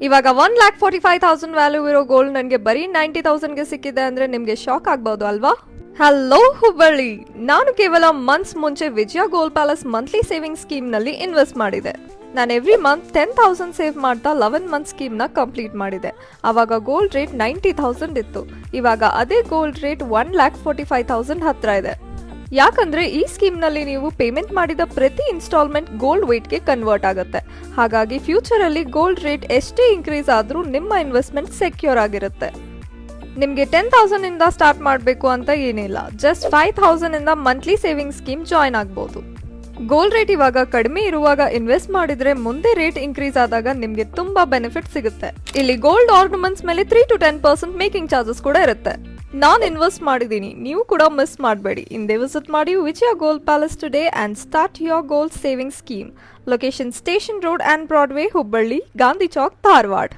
ಇವಾಗ 1,45,000 ವ್ಯಾಲ್ಯೂ ಇರೋ ಗೋಲ್ಡ್ ನನಗೆ ಬರೀ 90,000ಗೆ ಸಿಕ್ಕಿದೆ ಅಂದ್ರೆ ನಿಮ್ಗೆ ಶಾಕ್ ಆಗ್ಬಹುದು ಅಲ್ವಾ? ಹಲೋ ಹುಬ್ಬಳ್ಳಿ, ನಾನು ಕೇವಲ ಮಂತ್ಸ್ ಮುಂಚೆ Vijaya gold palace monthly saving scheme ನಲ್ಲಿ ಇನ್ವೆಸ್ಟ್ ಮಾಡಿದೆ. ನಾನು ಎವ್ರಿ ಮಂತ್ 10,000 ಸೇವ್ ಮಾಡ್ತಾ 11 ಮಂತ್ ಸ್ಕೀಮ್ ನ ಕಂಪ್ಲೀಟ್ ಮಾಡಿದೆ. ಅವಾಗ ಗೋಲ್ಡ್ ರೇಟ್ 90,000 ಇತ್ತು. ಇವಾಗ ಅದೇ ಗೋಲ್ಡ್ ರೇಟ್ 1,45,000 ಹತ್ರ ಇದೆ. ಯಾಕಂದ್ರೆ ಈ ಸ್ಕೀಮ್ ನಲ್ಲಿ ನೀವು ಪೇಮೆಂಟ್ ಮಾಡಿದ ಪ್ರತಿ ಇನ್ಸ್ಟಾಲ್ಮೆಂಟ್ ಗೋಲ್ಡ್ ವೇಟ್ ಗೆ ಕನ್ವರ್ಟ್ ಆಗುತ್ತೆ. ಹಾಗಾಗಿ ಫ್ಯೂಚರ್ ಅಲ್ಲಿ ಗೋಲ್ಡ್ ರೇಟ್ ಎಷ್ಟೇ ಇನ್ಕ್ರೀಸ್ ಆದ್ರೂ ನಿಮ್ಮ ಇನ್ವೆಸ್ಟ್ಮೆಂಟ್ ಸೆಕ್ಯೂರ್ ಆಗಿರುತ್ತೆ. ನಿಮ್ಗೆ 10,000 ಇಂದ ಸ್ಟಾರ್ಟ್ ಮಾಡಬೇಕು ಅಂತ ಏನಿಲ್ಲ, ಜಸ್ಟ್ 5,000 ಇಂದ ಮಂತ್ಲಿ ಸೇವಿಂಗ್ ಸ್ಕೀಮ್ ಜಾಯ್ನ್ ಆಗಬಹುದು. ಗೋಲ್ಡ್ ರೇಟ್ ಇವಾಗ ಕಡಿಮೆ ಇರುವಾಗ ಇನ್ವೆಸ್ಟ್ ಮಾಡಿದ್ರೆ ಮುಂದೆ ರೇಟ್ ಇನ್ಕ್ರೀಸ್ ಆದಾಗ ನಿಮ್ಗೆ ತುಂಬಾ ಬೆನಿಫಿಟ್ ಸಿಗುತ್ತೆ. ಇಲ್ಲಿ ಗೋಲ್ಡ್ ಆರ್ನಮೆಂಟ್ಸ್ ಮೇಲೆ 3 to 10% ಮೇಕಿಂಗ್ ಚಾರ್ಜಸ್ ಕೂಡ ಇರುತ್ತೆ. ನಾನು ಇನ್ವೆಸ್ಟ್ ಮಾಡಿದ್ದೀನಿ, ನೀವು ಕೂಡ ಮಿಸ್ ಮಾಡಬೇಡಿ. ಹಿಂದೆ ವಿಸಿಟ್ ಮಾಡಿ Vijaya gold palace today and start your gold saving scheme. Location station road and Broadway, Hubballi, Gandhi Chowk, Dharwad.